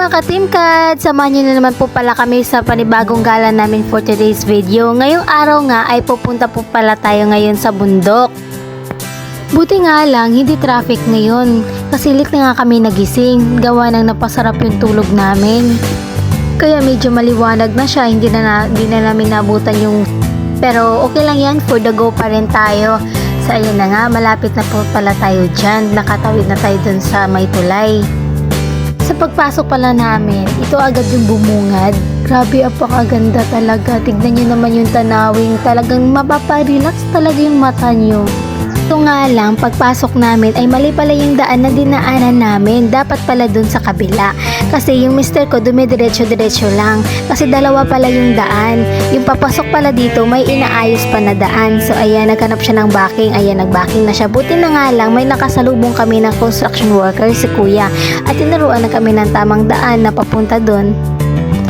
Mga ka-Team Cad, samahan nyo na naman po pala kami sa panibagong gala namin for today's video. Ngayong araw nga ay pupunta po pala tayo ngayon sa bundok. Buti nga lang, hindi traffic ngayon kasi late na nga kami nagising, gawa ng napasarap yung tulog namin. Kaya medyo maliwanag na siya, hindi na namin nabutan yung... Pero okay lang yan, for the go pa rin tayo. So ayun na nga, malapit na po pala tayo dyan, nakatawid na tayo dun sa may tulay. Sa pagpasok pala namin, ito agad yung bumungad. Grabe, apakaganda talaga. Tignan nyo naman yung tanawing. Talagang mapaparelax talaga yung mata nyo. Ito nga lang, pagpasok namin ay mali pala yung daan na dinaanan namin. Dapat pala dun sa kabila. Kasi yung mister ko dumidiretso-diretso lang. Kasi dalawa pala yung daan. Yung papasok pala dito, may inaayos pa na daan. So ayan, naghanap siya ng backing. Ayan, nag-backing na siya. Buti na nga lang, may nakasalubong kami ng construction worker, si kuya. At tinaruan na kami ng tamang daan na papunta dun.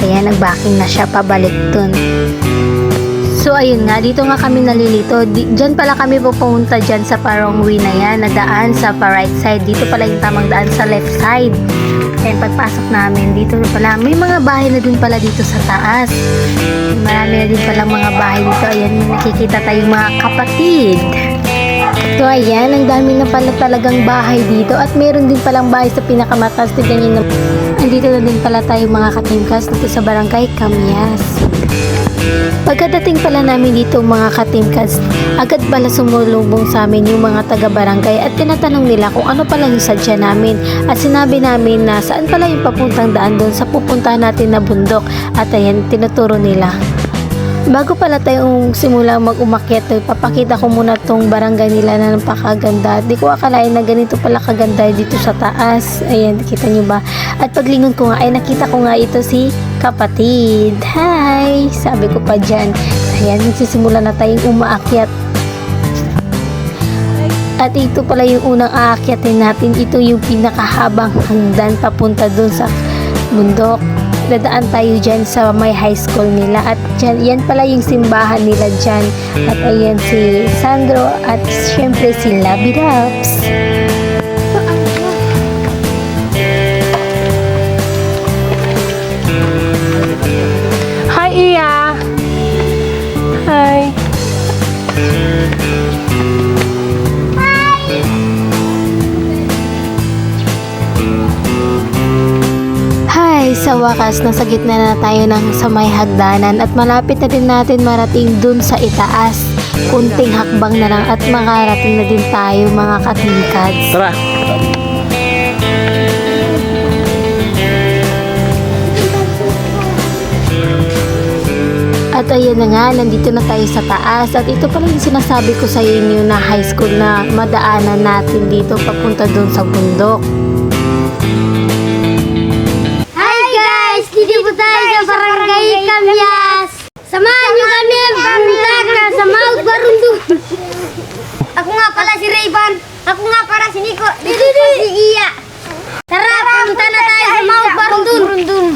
Kaya nag-backing na siya pabalik dun. So ayun nga, dito nga kami nalilito. Diyan pala kami pupunta dyan sa Parongwi na yan, na daan sa right side. Dito pala yung tamang daan sa left side. Kaya pagpasok namin, dito na pala. May mga bahay na din pala dito sa taas. Marami na din pala mga bahay dito. Ayan, nakikita tayong mga kapatid. So ayan, ang dami na pala talagang bahay dito. At meron din palang bahay sa pinakamataas. Tignan nyo na. Andito na din pala tayo mga ka-Teamcast dito sa Barangay Camyas. Pagkadating pala namin dito mga ka-Teamcast, agad pala sumulubong sa amin yung mga taga-barangay at tinatanong nila kung ano pala yung sadya namin. At sinabi namin na saan pala yung papuntang daan doon sa pupuntahan natin na bundok. At ayan, tinuturo nila. Bago pala tayong simula mag-umakyat, papakita ko muna tong barangay nila na napakaganda. Di ko akalain na ganito pala kaganda dito sa taas. Ayan, nakita nyo ba? At paglingon ko nga, ay nakita ko nga ito si kapatid. Hi! Sabi ko pa dyan. Ayan, nagsisimula na tayong umaakyat. At ito pala yung unang aakyatin natin. Ito yung pinakahabang hagdan papunta dun sa bundok. Dadaan tayo dyan sa may high school nila at dyan, yan pala yung simbahan nila dyan. At ayan si Sandro at syempre si Labi Raps. Hi Iya! Hi! Sa wakas, nasa gitna na tayo ng sa may hagdanan at malapit na din natin marating dun sa itaas. Kunting hakbang na lang at makarating na din tayo mga ka-Teamcads. Tara! At ayan na nga, nandito na tayo sa taas. At ito pala yung sinasabi ko sa inyo na high school na madaanan natin dito papunta dun sa bundok. Dito po tayo sa Barangay Camyas. Samahan nyo kami pumunta sa Mount Barundun. Ako nga pala si Rayban. Ako nga pala si Nico. Dito po si Iya. Tara, pumunta na tayo sa Mount Barundun.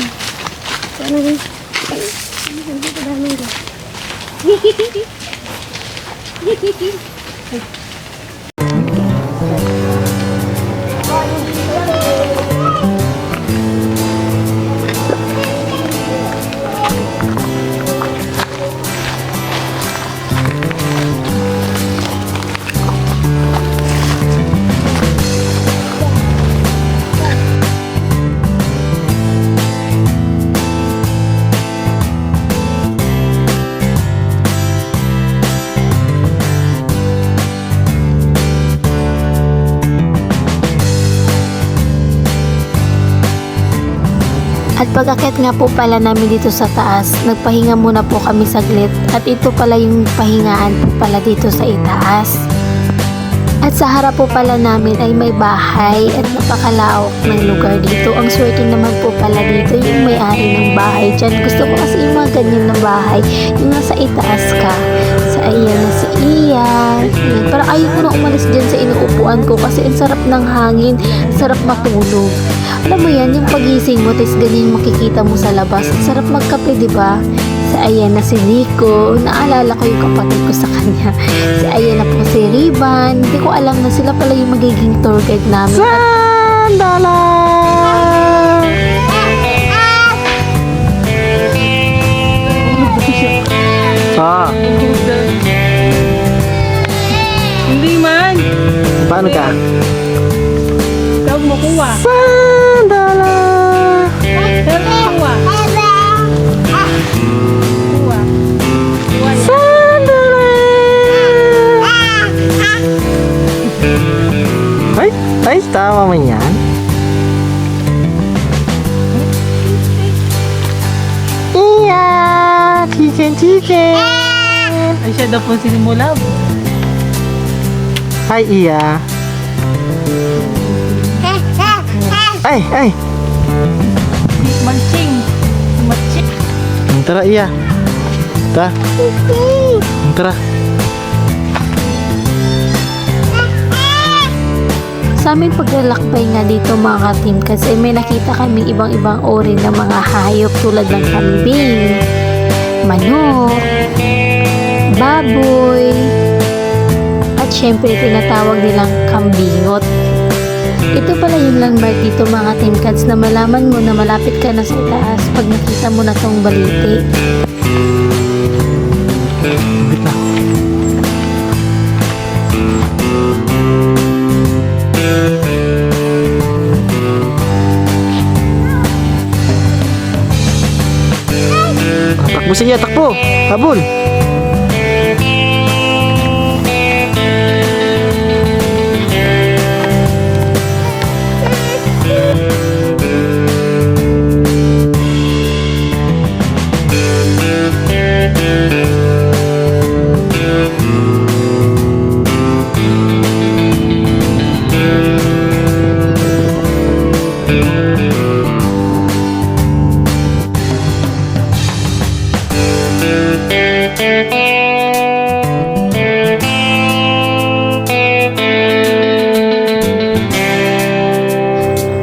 At pag-akyat nga po pala namin dito sa taas, nagpahinga muna po kami saglit at ito pala yung pahingaan po pala dito sa itaas. At sa harap po pala namin ay may bahay at napakalaok ng lugar dito. Ang swerte naman po pala dito yung may-ari ng bahay dyan. Gusto ko kasi yung mga ganyan na bahay, yung nasa itaas ka. Sa ayan na si Ian. Ayan, parang ayaw ko na umalis dyan sa inuupuan ko kasi ang sarap ng hangin, sarap matulog. Alam mo yan, yung pagising mo, tapos ganyan makikita mo sa labas. Ang sarap magkape, di ba? Sa ayan na si Nico, naalala ko yung kapatid ko sa kanya. Sa ayan na po si Riban. Hindi ko alam na sila pala yung magiging tour guide namin. Sandala! Ah, Hindi man. paano ka? Tawag mo kuha. Sandala! Tawag mo kuha. Kuha. Kuha yan. Sandala! Ay, tama man yan. Iya! Chicken! Ay, siya daw po sinimula. Hi, Iya! Ay! Manching. Manching. Tara, Iya! Tara! Tara! Sa aming paglalakbay nga dito mga ka-team kasi may nakita kaming ibang-ibang uri ng mga hayop tulad ng kambing, manok, baboy, at syempre tinatawag nilang kambingot. Ito pala yung landmark dito mga team cats na malaman mo na malapit ka na sa taas pag nakita mo na tong baliti. Wait na. Takbo siya, takbo! Habol!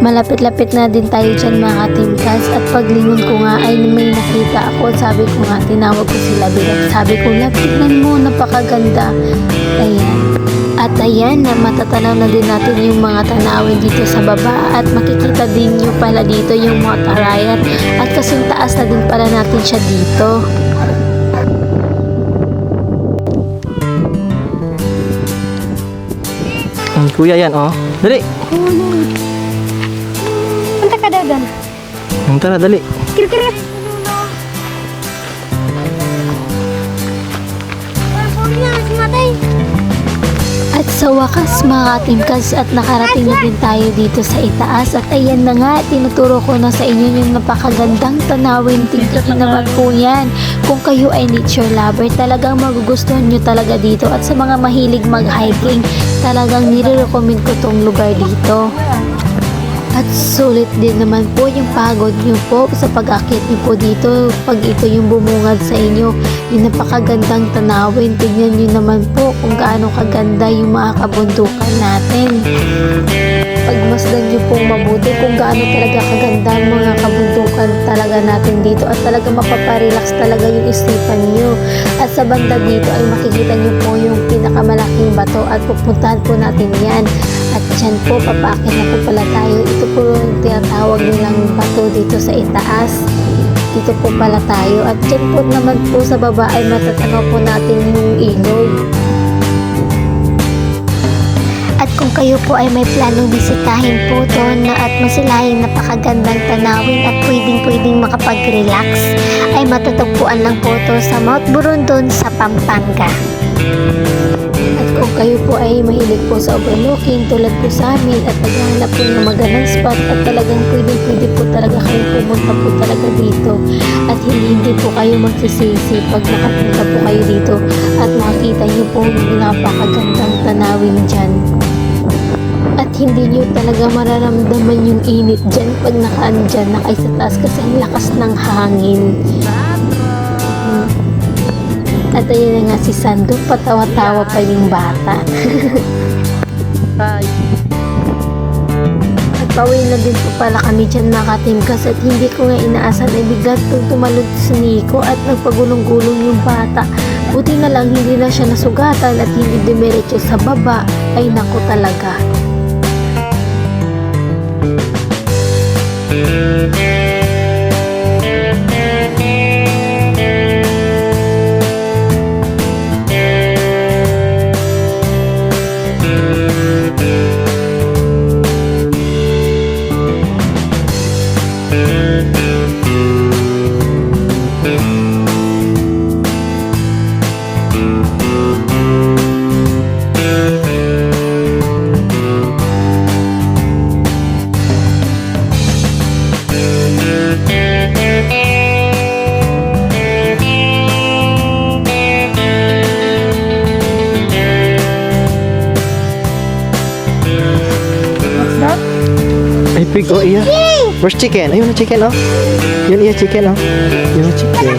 Malapit-lapit na din tayo dyan mga ka-team cats at paglingon ko nga ay may nakita ako at sabi ko nga, tinawag ko sila bilang sabi ko, love, tignan mo, napakaganda. Ayan. At ayan na matatanaw na din natin yung mga tanawin dito sa baba at makikita din nyo pala dito yung mga tarayan at kasing taas na din pala natin siya dito. Kuya yan, oh. Dali! Punta ka daw doon. Tara, dali. Kira-kira. At sa wakas mga ka-teamcats at nakarating na din tayo dito sa itaas at ayan na nga, tinuturo ko na sa inyo yung napakagandang tanawin. Tingnan naman po yan. Kung kayo ay nature lover, talagang magugustuhan nyo talaga dito at sa mga mahilig mag-hiking, talagang nire-recommend ko tong lugar dito. At sulit din naman po yung pagod nyo po sa pag-akit nyo po dito pag ito yung bumungad sa inyo. Yung napakagandang tanawin. Tignan nyo naman po kung gaano kaganda yung mga kabundukan natin. Pagmasdan nyo pong mabuti kung gaano talaga kaganda ang mga kabundukan talaga natin dito at talaga mapaparelax talaga yung isipan nyo. At sa banda dito ay makikita nyo po yung pinakamalaking bato at pupuntahan po natin yan. At dyan po, papaakin na po pala tayo. Ito po yung tinatawag nilang bato dito sa itaas. Dito po pala tayo. At dyan po naman po sa baba ay matatanaw po natin yung ilog. At kung kayo po ay may planong bisitahin po to na at masilayan napakagandang tanawin at pwedeng makapag-relax, ay matatagpuan lang po to sa Mount Burundon sa Pampanga. At Kung kayo po ay mahilig po sa overlooking tulad po sa amin at naghahanap po ng magandang spot at talagang pwede po talaga kayo pumunta po talaga dito at hindi po kayo magsisisi pag nakapunta po kayo dito at makikita niyo po yung napakagandang tanawin dyan. At hindi nyo talaga mararamdaman yung init dyan pag nakaan dyan na kayo sa taas kasi ang lakas ng hangin. At ayun na nga si Sando, patawa-tawa pa yung bata. Bye. At pauwi na din po pala kami dyan mga katimkas at hindi ko nga inaasan ay bigla tumalod si Nico at nagpagulong-gulong yung bata. Buti na lang hindi na siya nasugatan at hindi dumiretso sa baba. Ay naku talaga. Ay, pig, oh, iya. Where's chicken? Ayun na chicken, oh. Yun, iya, chicken, oh. Yun na chicken.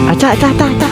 Acha, acha, acha, acha.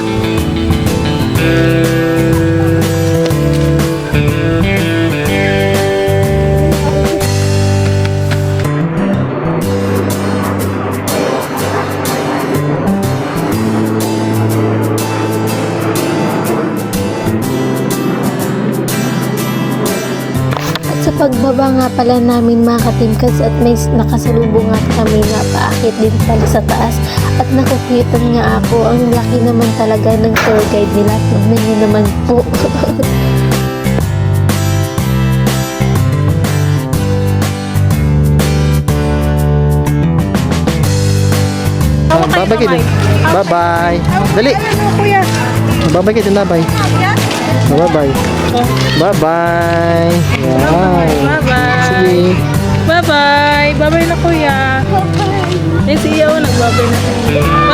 Sa pagbaba nga pala namin mga katimkas at may nakasalubong nga kami na paakit din pala sa taas at nakukitan nga ako. Ang laki naman talaga ng tour guide nila. Tignan niyo naman po. Babay kayo. Bye-bye. Dali. Kuya. Babay kayo. Bye-bye. Bye-bye. Bye-bye. Yan. Bye-bye. Sige. Bye-bye. Bye-bye na kuya. Eh, si Iyo, nagbabay na.